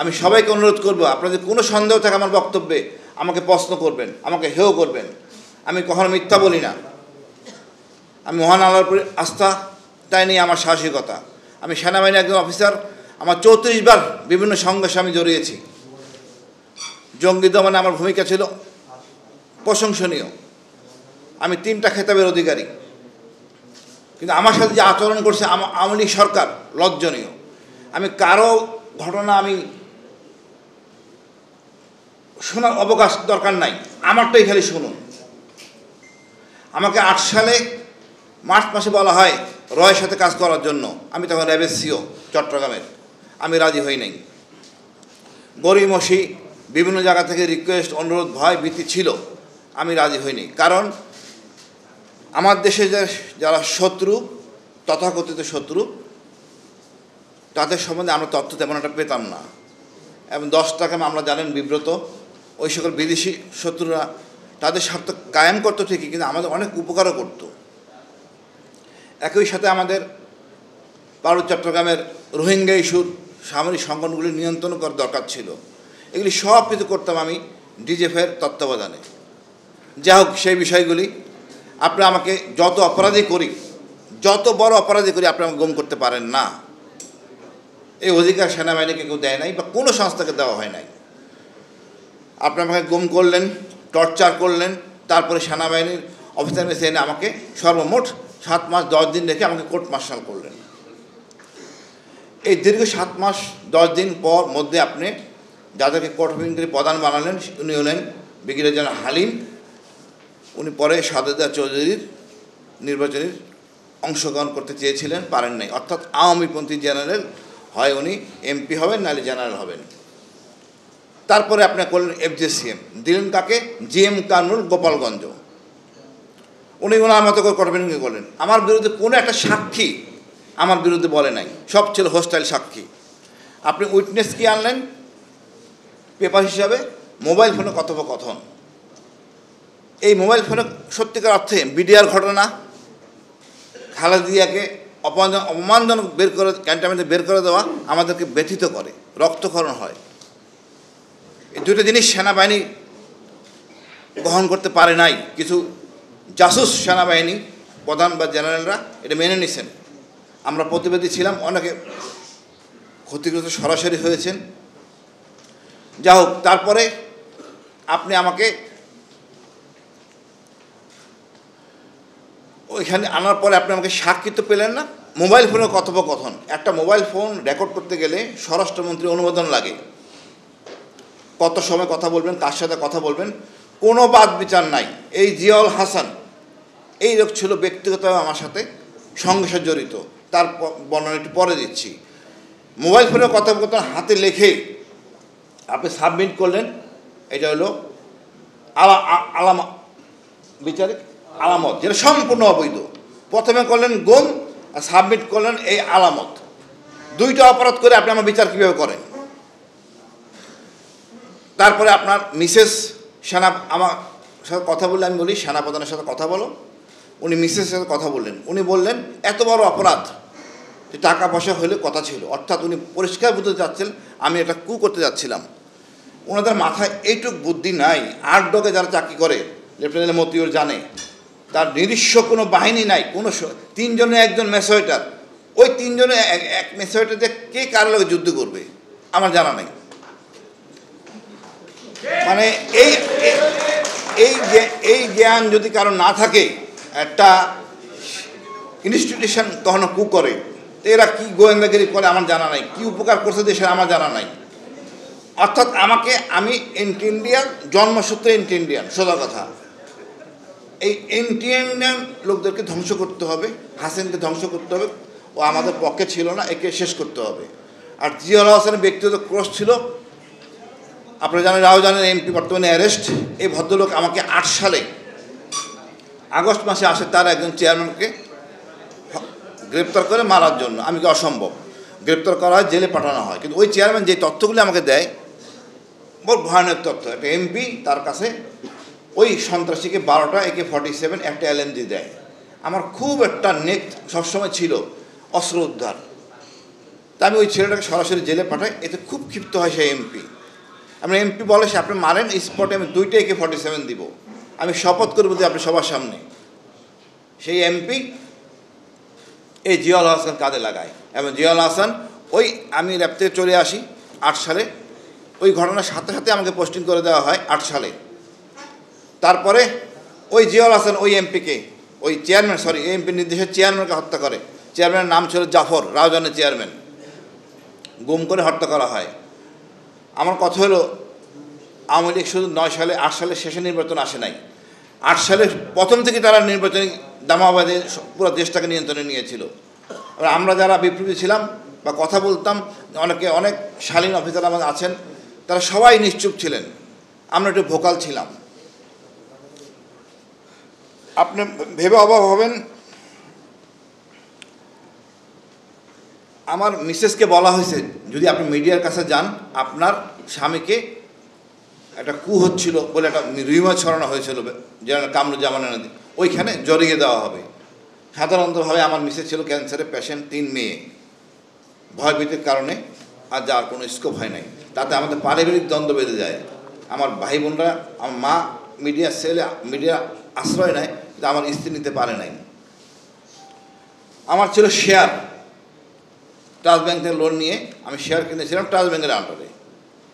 আমি সবাইকে অনুরোধ করব, আপনাদের কোনো সন্দেহ থাকে আমার বক্তব্যে আমাকে প্রশ্ন করবেন, আমাকে হেয় করবেন। আমি কখনো মিথ্যা বলি না। আমি মহান আল্লাহর উপর আস্থা, তাই নিয়ে আমার সাহসিকতা। আমি সেনাবাহিনী একজন অফিসার, আমার 34 বার বিভিন্ন সংঘর্ষে আমি জড়িয়েছি। জঙ্গি দমনে আমার ভূমিকা ছিল প্রশংসনীয়। আমি 3টা খেতাবের অধিকারী। কিন্তু আমার সাথে যে আচরণ করছে আওয়ামী লীগ সরকার, লজ্জনীয়। আমি কারো ঘটনা আমি শোনার অবকাশ দরকার নাই, আমারটাই খালি শুনুন। আমাকে 8 সালে মার্চ মাসে বলা হয় রয়ের সাথে কাজ করার জন্য। আমি তখন র্যাবের সিও চট্টগ্রামের। আমি রাজি হই নাই। গরিমসি বিভিন্ন জায়গা থেকে রিকোয়েস্ট, অনুরোধ, ভয় ভীতি ছিল, আমি রাজি হইনি। কারণ আমার দেশে যারা শত্রু, তথাকথিত শত্রু, তাদের সম্বন্ধে আমরা তথ্য তেমন একটা পেতাম না। এবং 10 টাকা আমরা জানেন বিব্রত। ওই সকল বিদেশি শত্রুরা তাদের স্বার্থ কায়েম করতো ঠিকই, কিন্তু আমাদের অনেক উপকারও করত। একই সাথে আমাদের ভারত চট্টগ্রামের রোহিঙ্গা ইস্যুর সামরিক সংগঠনগুলি নিয়ন্ত্রণ করার দরকার ছিল। এগুলি সব কিছু করতাম আমি ডিজিএফের তত্ত্বাবধানে। যা হোক, সেই বিষয়গুলি আপনি আমাকে যত অপরাধী করি, যত বড় অপরাধী করি, আপনি আমাকে গুম করতে পারেন না। এই অধিকার সেনাবাহিনীকে কেউ দেয় নাই বা কোনো সংস্থাকে দেওয়া হয় নাই। আপনি আমাকে গুম করলেন, টর্চার করলেন, তারপরে সেনাবাহিনীর অফিসার মেসে এনে আমাকে সর্বমোট 7 মাস 10 দিন রেখে আমাকে কোর্ট মার্শাল করলেন। এই দীর্ঘ 7 মাস 10 দিন পর মধ্যে আপনি যাদেরকে কোর্ট অফ ইনকোয়ারি প্রধান বানালেন, উনি হলেন ব্রিগেডিয়ার জেনারেল হালিম। উনি পরে সাদেদা চৌধুরীর নির্বাচনের অংশগ্রহণ করতে চেয়েছিলেন, পারেন নাই। অর্থাৎ আওয়ামীপন্থী জেনারেল, হয় উনি এমপি হবেন নাহলে জেনারেল হবেন। তারপরে আপনি করলেন FJCM, দিলেন কাকে? GM কার্নুল গোপালগঞ্জ। উনি ওনার মতো করে কোর্ট অফ ইনকোয়ারি করলেন। আমার বিরুদ্ধে কোনো একটা সাক্ষী আমার বিরুদ্ধে বলে নাই, সব ছিল হোস্টাইল সাক্ষী। আপনি উইটনেস কি আনলেন পেপার হিসাবে? মোবাইল ফোনে কথোপকথন। এই মোবাইল ফোনে সত্যিকার অর্থে বিডিআর ঘটনা, খালেদা জিয়াকে অপমানজনক বের করে, ক্যান্টনমেন্টে বের করে দেওয়া আমাদেরকে ব্যথিত করে, রক্তক্ষরণ হয়। এই দুটো জিনিস সেনাবাহিনী গ্রহণ করতে পারে নাই। কিছু জাসুস সেনাবাহিনী প্রধান বা জেনারেলরা এটা মেনে নিছেন। আমরা প্রতিবাদী ছিলাম, অনেকে ক্ষতিগ্রস্ত সরাসরি হয়েছেন। যা হোক, তারপরে আপনি আমাকে ওইখানে আনার পরে আপনি আমাকে সাক্ষী তো পেলেন না। মোবাইল ফোনের কথোপকথন, একটা মোবাইল ফোন রেকর্ড করতে গেলে স্বরাষ্ট্রমন্ত্রী অনুমোদন লাগে। কত সময় কথা বলবেন, কার সাথে কথা বলবেন, কোনো বাদ বিচার নাই। এই জিয়াউল হাসান এই লোক ছিল ব্যক্তিগতভাবে আমার সাথে সংঘর্ষে জড়িত, তার বর্ণনা একটু পরে দিচ্ছি। মোবাইল ফোনের কথোপকথন হাতে লিখে আপনি সাবমিট করলেন। এটা হলো বিচারিক আলামত, যেটা সম্পূর্ণ অবৈধ। প্রথমে করলেন গুম আর সাবমিট করলেন এই আলামত। 2টা অপরাধ করে আপনি আমার বিচার কীভাবে করেন? তারপরে আপনার মিসেস আমার সাথে কথা বললে, আমি বলি সেনাপ্রধানের সাথে কথা বলো। উনি মিসেসের সাথে কথা বললেন। উনি বললেন এত বড় অপরাধ যে টাকা পয়সা হলে কথা ছিল। অর্থাৎ উনি পরিষ্কার বুঝতে চাচ্ছেন আমি এটা কু করতে যাচ্ছিলাম। ওনাদের মাথায় এইটুক বুদ্ধি নাই। 8 ডগে যারা চাকরি করে, লেফটেন্যান্ট মতিউর জানে, তার নিজস্ব কোনো বাহিনী নাই। কোনো 3 জনে একজন মেসোয়েটার, ওই 3 জনে এক মেসোয়েটার যে কে কার লগে যুদ্ধ করবে আমার জানা নাই। মানে এই জ্ঞান যদি কারো না থাকে, একটা ইনস্টিটিউশন তখন কু করে, এরা কি গোয়েন্দাগিরি করে আমার জানা নাই, কি উপকার করছে দেশের আমার জানা নাই। অর্থাৎ আমি এন্টি ইন্ডিয়ান, জন্মসূত্রে এন্টি ইন্ডিয়ান, সোজা কথা। এই এন্টি ইন্ডিয়ান লোকদেরকে ধ্বংস করতে হবে, হাসিনকে ধ্বংস করতে হবে। ও আমাদের পক্ষে ছিল না, একে শেষ করতে হবে। আর জিয়াউল হাসানের ব্যক্তিগত ক্রস ছিল, আপনারা জানেন, রাও জানেন, এমপি বর্তমানে অ্যারেস্ট। এই ভদ্রলোক আমাকে 8 সালে আগস্ট মাসে আসে তার একজন চেয়ারম্যানকে গ্রেপ্তার করে মারার জন্য। আমি কি অসম্ভব? গ্রেপ্তার করা হয়, জেলে পাঠানো হয়। কিন্তু ওই চেয়ারম্যান যে তথ্যগুলি আমাকে দেয়, বড় ভয়ানক তথ্য। একটা এমপি তার কাছে ওই সন্ত্রাসীকে 12টা AK-47 একটা LMG দেয়। আমার খুব একটা নেক সবসময় ছিল অস্ত্র উদ্ধার। তা আমি ওই ছেলেটাকে সরাসরি জেলে পাঠাই। এতে খুব ক্ষিপ্ত হয় সেই এমপি। আমরা এমপি বলে সে আপনি মারেন, স্পটে আমি 2টা AK-47 দিব, আমি শপথ করবো যে আপনি সবার সামনে। সেই এমপি এই জিয়াউল হাসান কাঁধে লাগায় এবং জিয়াউল হাসান ওই আমি ল্যাব থেকে চলে আসি 8 সালে, ওই ঘটনার সাথে সাথে আমাকে পোস্টিং করে দেওয়া হয় 8 সালে। তারপরে ওই জিয়াউল হাসান ওই এমপিকে, ওই চেয়ারম্যান, সরি এমপির নির্দেশে চেয়ারম্যানকে হত্যা করে। চেয়ারম্যানের নাম ছিল জাফর, রাউজানের চেয়ারম্যান, গুম করে হত্যা করা হয়। আমার কথা হলো আওয়ামী লীগ শুধু 9 সালে 8 সালের শেষে নির্বাচন আসে নাই, 8 সালের প্রথম থেকে তারা নির্বাচনী দামাবাদে পুরো দেশটাকে নিয়ন্ত্রণে নিয়েছিল। আমরা যারা বিপ্লবী ছিলাম বা কথা বলতাম, অনেক শালীন অফিসার আমাদের আছেন, তারা সবাই নিশ্চুপ ছিলেন, আমরা একটু ভোকাল ছিলাম। আপনি ভেবে অবাক হবেন, আমার মিসেসকে বলা হয়েছে যদি আপনি মিডিয়ার কাছে যান আপনার স্বামীকে একটা কু হচ্ছিল বলে একটা রিউমার ছড়ানো হয়েছিল জেনারেল কামরুজ্জামান নদী, ওইখানে জড়িয়ে দেওয়া হবে। সাধারণতভাবে আমার মিসেস ছিল ক্যান্সারের পেশেন্ট, 3 মেয়ে, ভয়ভীতির কারণে আর যাওয়ার কোনো স্কোপ হয় নাই। তাতে আমাদের পারিবারিক দ্বন্দ্ব বেঁধে যায়। আমার ভাই বোনরা, আমার মা মিডিয়া আশ্রয় নেয়, কিন্তু আমার স্ত্রী নিতে পারে নাই। আমার ছিল শেয়ার, ট্রাস্ট ব্যাংক থেকে লোন নিয়ে আমি শেয়ার কিনেছিলাম ট্রাস্ট ব্যাংকের আন্ডারে।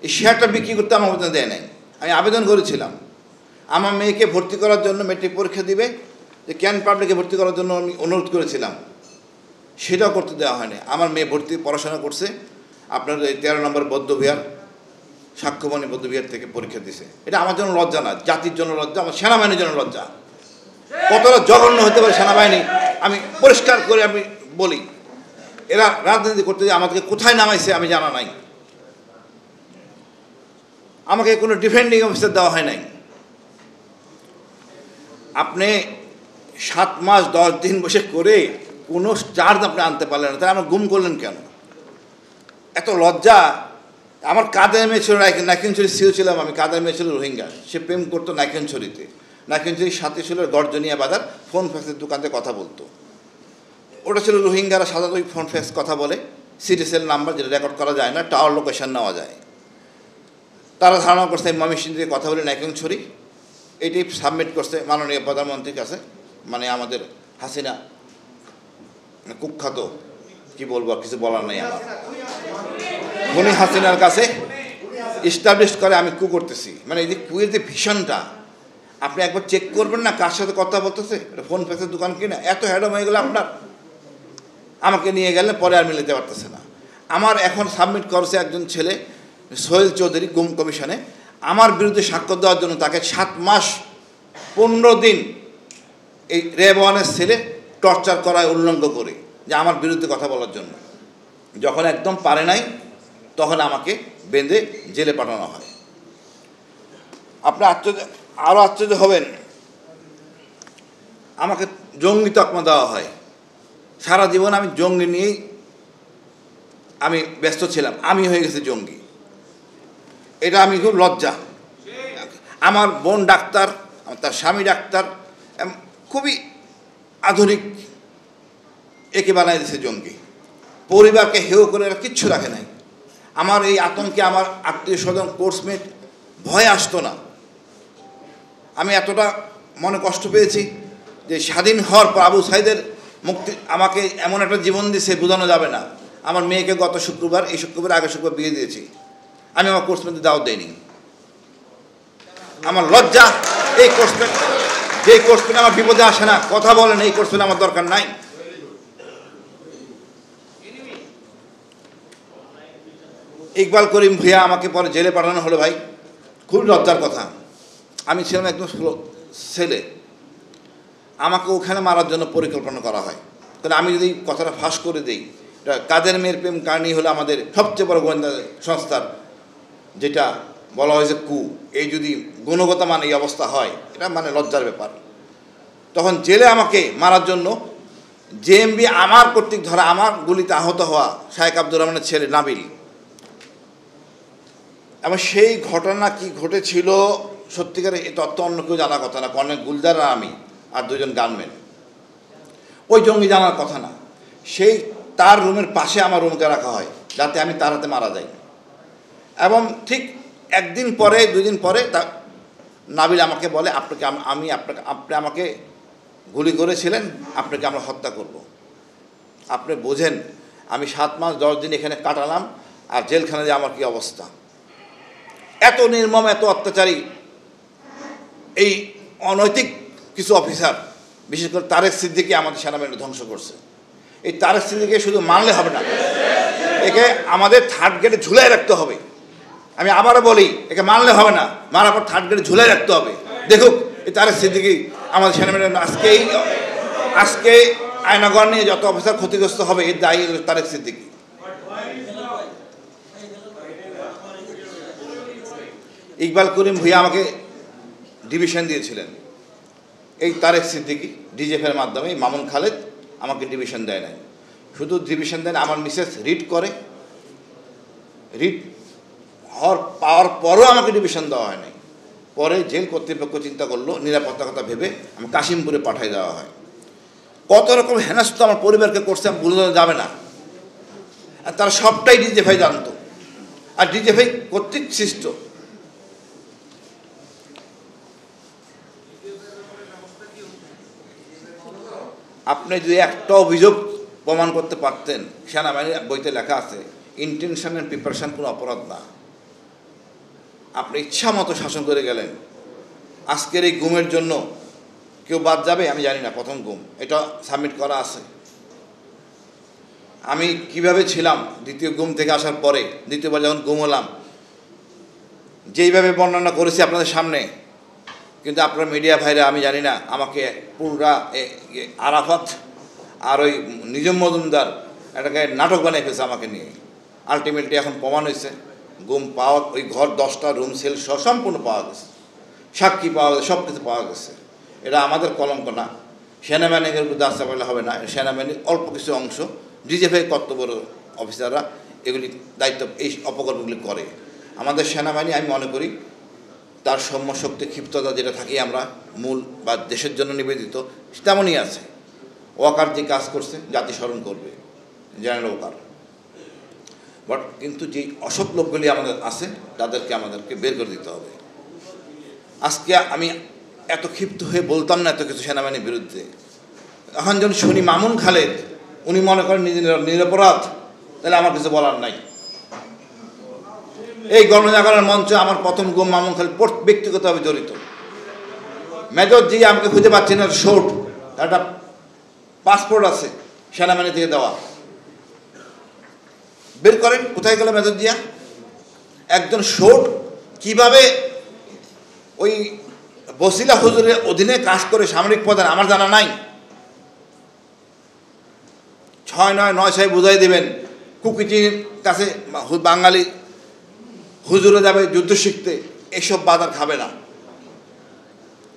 এই শেয়ারটা বিক্রি করতে আমার মতন দেয় নাই। আমি আবেদন করেছিলাম আমার মেয়েকে ভর্তি করার জন্য, মেট্রিক পরীক্ষা দিবে, যে ক্যান পাবলিকে ভর্তি করার জন্য আমি অনুরোধ করেছিলাম, সেটাও করতে দেওয়া হয়নি। আমার মেয়ে পড়াশোনা করছে আপনার এই 13 নম্বর বৌদ্ধবিহার, সাক্ষ্যমণি বৌদ্ধবিহার থেকে পরীক্ষা দিছে। এটা আমার জন্য লজ্জা না, জাতির জন্য লজ্জা, আমার সেনাবাহিনীর জন্য লজ্জা। কতটা জঘন্য হতে পারে সেনাবাহিনী, আমি পরিষ্কার করে আমি বলি। এরা রাজনীতি করতে গিয়ে আমাকে কোথায় নামাইছে আমি জানা নাই। আমাকে কোনো ডিফেন্ডিং অফিসার দেওয়া হয় নাই। আপনি 7 মাস 10 দিন বসে করে কোনো চার্জ আপনি আনতে পারলেন না, তাই আমার গুম করলেন কেন? এত লজ্জা। আমার কাদের মেয়ে ছিল নাইকেনছড়ি সিও ছিলাম আমি, কাদের মেয়ে ছিল রোহিঙ্গা, সে প্রেম করতো নাইকেনছড়িতে। নাইকেনছড়ির সাথে ছিল গর্জনিয়া বাজার, ফোন ফ্যাক্সের দোকানে কথা বলতো। ওটা ছিল রোহিঙ্গারা সাধারণত ওই ফোন ফ্যাক্স কথা বলে, সিটিসেল নাম্বার যেটা রেকর্ড করা যায় না, টাওয়ার লোকেশন নেওয়া যায়। তারা ধারণা করছে ময়মনসিংহ থেকে কথা বলে নাইকেনছড়ি, এটি সাবমিট করছে মাননীয় প্রধানমন্ত্রীর কাছে, মানে আমাদের হাসিনা, কুখ্যাত, কি বলবো, কিছু বলার নেই আমার, উনি হাসিনার কাছে এস্টাবলিশ করে আমি কু করতেছি। মানে এই যে কুয়ের যে ভীষণটা, আপনি একবার চেক করবেন না কার সাথে কথা বলতেছে, এটা ফোন ফ্যাক্সের দোকান কিনা, এত হ্যাডম হয়ে গেল আপনার। আমাকে নিয়ে গেলে পরে আর মিলাতে পারতেছে না। আমার এখন সাবমিট করছে একজন ছেলে সোহেল চৌধুরী গুম কমিশনে, আমার বিরুদ্ধে সাক্ষ্য দেওয়ার জন্য তাকে 7 মাস 15 দিন এই রেওয়ানের ছেলে টর্চার করায় উল্লঙ্ঘ করে, যে আমার বিরুদ্ধে কথা বলার জন্য। যখন একদম পারে নাই তখন আমাকে বেঁধে জেলে পাঠানো হয়। আপনি আরও আশ্চর্য হবেন, আমাকে জঙ্গি তকমা দেওয়া হয়। সারা জীবন আমি জঙ্গি নিয়েই আমি ব্যস্ত ছিলাম, আমি হয়ে গেছি জঙ্গি। এটা আমি খুব লজ্জা। আমার বোন ডাক্তার, তার স্বামী ডাক্তার, খুবই আধুনিক, একে বানাই দিয়েছে জঙ্গি। পরিবারকে হেয় করে এরা কিচ্ছু রাখে নাই। আমার এই আতঙ্কে আমার আত্মীয় স্বজন, কোর্সমেট ভয় আসতো না। আমি এতটা মনে কষ্ট পেয়েছি যে স্বাধীন হওয়ার পর আবু সাইদের মুক্তি আমাকে এমন একটা জীবন দিয়েছে বোঝানো যাবে না। আমার মেয়েকে গত শুক্রবার, এই শুক্রবার, আগের শুক্রবার বিয়ে দিয়েছি। আমি আমার কোর্সমেটে দাওয়াত দেইনি। আমার লজ্জা। এই কোর্সমেট, যে কোর্সমেট আমার বিপদে আসে না, কথা বলেন, এই কোর্সমেট আমার দরকার নাই। ইকবাল করিম ভূঁইয়া আমাকে পরে জেলে পাঠানো হলো। ভাই, খুব লজ্জার কথা। আমি ছিলাম একদম ছেলে, আমাকে ওখানে মারার জন্য পরিকল্পনা করা হয়। তাহলে আমি যদি কথাটা ফাঁস করে দিই, এটা কাদের মেয়ের প্রেম কাহিনী হলো আমাদের সবচেয়ে বড় গোয়েন্দা সংস্থার, যেটা বলা হয়েছে কু, এই যদি গুণগত মান এই অবস্থা হয়, এটা মানে লজ্জার ব্যাপার। তখন জেলে আমাকে মারার জন্য জেএমবি আমার কর্তৃক ধরা, আমার গুলিতে আহত হওয়া শায়েক আব্দুর রহমানের ছেলে নাবিল। এবং সেই ঘটনা কি ঘটেছিল সত্যিকারে এই তথ্য অন্য কেউ জানার কথা না। কর্নেল গুলজার আর আমি আর 2জন গানম্যান, ওই জঙ্গি জানার কথা না। সেই তার রুমের পাশে আমার রুমকে রাখা হয় যাতে আমি তার হাতে মারা যাই। এবং ঠিক একদিন পরে 2 দিন পরে নাবিল আমাকে বলে, আপনি আমাকে গুলি করেছিলেন, আপনাকে আমরা হত্যা করব। আপনি বোঝেন আমি 7 মাস 10 দিন এখানে কাটালাম, আর জেলখানায় যে আমার কী অবস্থা। এত নির্মম, এত অত্যাচারী এই অনৈতিক কিছু অফিসার, বিশেষ করে তারেক সিদ্দিকী আমাদের সেনাবাহিনী ধ্বংস করছে। এই তারেক সিদ্দিকীকে শুধু মানলে হবে না, একে আমাদের থার্ড গ্রেডে ঝুলাই রাখতে হবে। আমি আবারও বলি, একে মানলে হবে না, মারার পর থার্ড গ্রেডে ঝুলাই রাখতে হবে। দেখুক এই তারেক সিদ্দিকী আমাদের সেনাবাহিনী আজকে আয়নাগর নিয়ে যত অফিসার ক্ষতিগ্রস্ত হবে এর দায়ী তারেক সিদ্দিকী। ইকবাল করিম ভূঁইয়া আমাকে ডিভিশন দিয়েছিলেন, এই তারেক সিদ্দিকী ডিজিএফের মাধ্যমে মামুন খালেদ আমাকে ডিভিশন দেয় নাই। শুধু ডিভিশন দেন, আমার মিসেস রিড করে, রিড পাওয়ার পরও আমাকে ডিভিশন দেওয়া হয় নাই। পরে জেল কর্তৃপক্ষ চিন্তা করলো, নিরাপত্তা কথা ভেবে আমি কাশিমপুরে পাঠিয়ে দেওয়া হয়। কত রকম হেনস্থা আমার পরিবারকে করছে আমি বলে দেওয়া যাবে না। আর তারা সবটাই ডিজিএফআই জানতো, আর ডিজিএফআই কর্তৃক সৃষ্ট। আপনি যদি একটা অভিযোগ প্রমাণ করতে পারতেন, সেনাবাহিনীর বইতে লেখা আছে ইন্টেনশন অ্যান্ড প্রিপারেশন কোনো অপরাধ না। আপনি ইচ্ছা মতো শাসন করে গেলেন। আজকের এই গুমের জন্য কেউ বাদ যাবে আমি জানি না, প্রথম গুম এটা সাবমিট করা আছে। আমি কিভাবে ছিলাম দ্বিতীয় গুম থেকে আসার পরে, দ্বিতীয়বার যখন গুম হলাম, যেইভাবে বর্ণনা করেছি আপনাদের সামনে, কিন্তু আপনার মিডিয়া ভাইরা আমি জানি না আমাকে পুরা আরাফাত আর ওই নিজম মজুমদার এটাকে নাটক বানিয়ে ফেলছে আমাকে নিয়ে। আলটিমেটলি এখন প্রমাণ হয়েছে, গুম পাওয়া, ওই ঘর 10টা রুম সেল সহ সম্পূর্ণ পাওয়া গেছে, সাক্ষী পাওয়া গেছে, সব কিছু পাওয়া গেছে। এটা আমাদের কলঙ্ক না, সেনাবাহিনীর বিরুদ্ধে আস্থা পাইলে হবে না। সেনাবাহিনীর অল্প কিছু অংশ ডিজিএফআই কর্তব্য অফিসাররা এগুলি দায়িত্ব, এই অপকর্মগুলি করে। আমাদের সেনাবাহিনী আমি মনে করি তার সৌম্য শক্তি, ক্ষিপ্ততা যেটা থাকি আমরা মূল বা দেশের জন্য নিবেদিত, তেমনই আছে। ওয়াকার যে কাজ করছে জাতি স্মরণ করবে, জেনারেল ওয়াকার। বাট কিন্তু যেই অসৎ লোকগুলি আমাদের আছে তাদেরকে আমাদেরকে বের করে দিতে হবে। আজকে আমি এত ক্ষিপ্ত হয়ে বলতাম না এত কিছু সেনাবাহিনীর বিরুদ্ধে। এখন যখন শুনি মামুন খালেদ উনি মনে করেন নিজে নিরপরাধ, তাহলে আমার কিছু বলার নাই। এই গণজাগরণের মঞ্চে আমার প্রথম গুম মামুন খালেদ ব্যক্তিগতভাবে জড়িত। মেজর জি আমাকে খুঁজে পাচ্ছি না, শোট একটা পাসপোর্ট আছে সেনাবাহিনী থেকে দেওয়া, বের করেন কোথায় গেল মেজর জিয়া। একজন শোট কিভাবে ওই বসিলা হুজুরের অধীনে কাজ করে সামরিক প্রধান আমার জানা নাই। 6-9-9 বুঝাই দেবেন, কুকিটির কাছে বাঙালি হুজুরে যাবে যুদ্ধ শিখতে, এসব বাজার খাবে না।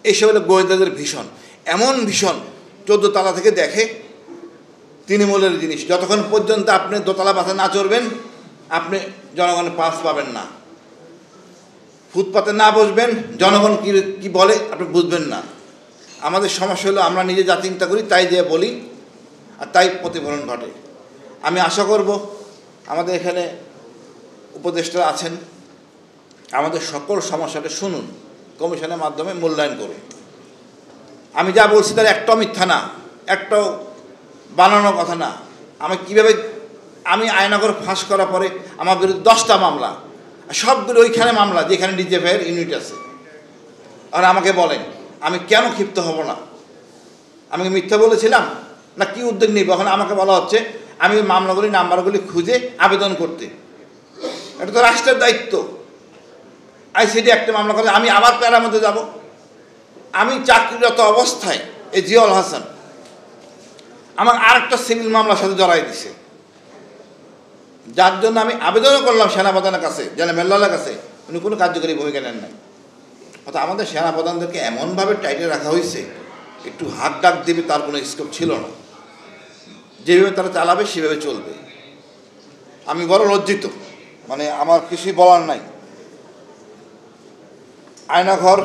এইসব হলো গোয়েন্দাদের ভীষণ, এমন ভীষণ 14 তলা থেকে দেখে তৃণমূলের জিনিস। যতক্ষণ পর্যন্ত আপনি দোতলা বাসে না চড়বেন আপনি জনগণের পাস পাবেন না। ফুটপাতে না বসবেন, জনগণ কি বলে আপনি বুঝবেন না। আমাদের সমস্যা হলো আমরা নিজে যা চিন্তা করি তাই দিয়ে বলি, আর তাই প্রতিফলন ঘটে। আমি আশা করব আমাদের এখানে উপদেষ্টারা আছেন, আমাদের সকল সমস্যাটা শুনুন, কমিশনের মাধ্যমে মূল্যায়ন করুন। আমি যা বলছি তার একটাও মিথ্যা না, একটাও বানানো কথা না। আমি আয়নাগর ফাঁস করার পরে আমার বিরুদ্ধে 10টা মামলা, সবগুলো ওইখানে মামলা যেখানে ডিজিএফআইয়ের ইউনিট আছে। আর আমাকে বলেন আমি কেন ক্ষিপ্ত হব না? আমি মিথ্যা বলেছিলাম না কি উদ্যোগ নিব? এখন আমাকে বলা হচ্ছে আমি মামলাগুলি নাম্বারগুলি খুঁজে আবেদন করতে। এটা তো রাষ্ট্রের দায়িত্ব। আইসিডি একটা মামলা করলে আমি আবার প্যারার মধ্যে যাব। আমি চাকরিরত অবস্থায় এই জিয়াউল হাসান আমার আরেকটা সিভিল মামলার সাথে জড়াই দিছে, যার জন্য আমি আবেদনও করলাম সেনাপ্রধানের কাছে, জেনারেলের কাছে, উনি কোনো কার্যকরী ভূমিকা নেন নাই। অর্থাৎ আমাদের সেনাপ্রধানদেরকে এমনভাবে টাইটে রাখা হয়েছে, একটু হাত ডাক দেবে তার কোনো স্কোপ ছিল না। যেভাবে তারা চালাবে সেভাবে চলবে। আমি বড় লজ্জিত, মানে আমার কিছুই বলার নাই। আয়নাঘর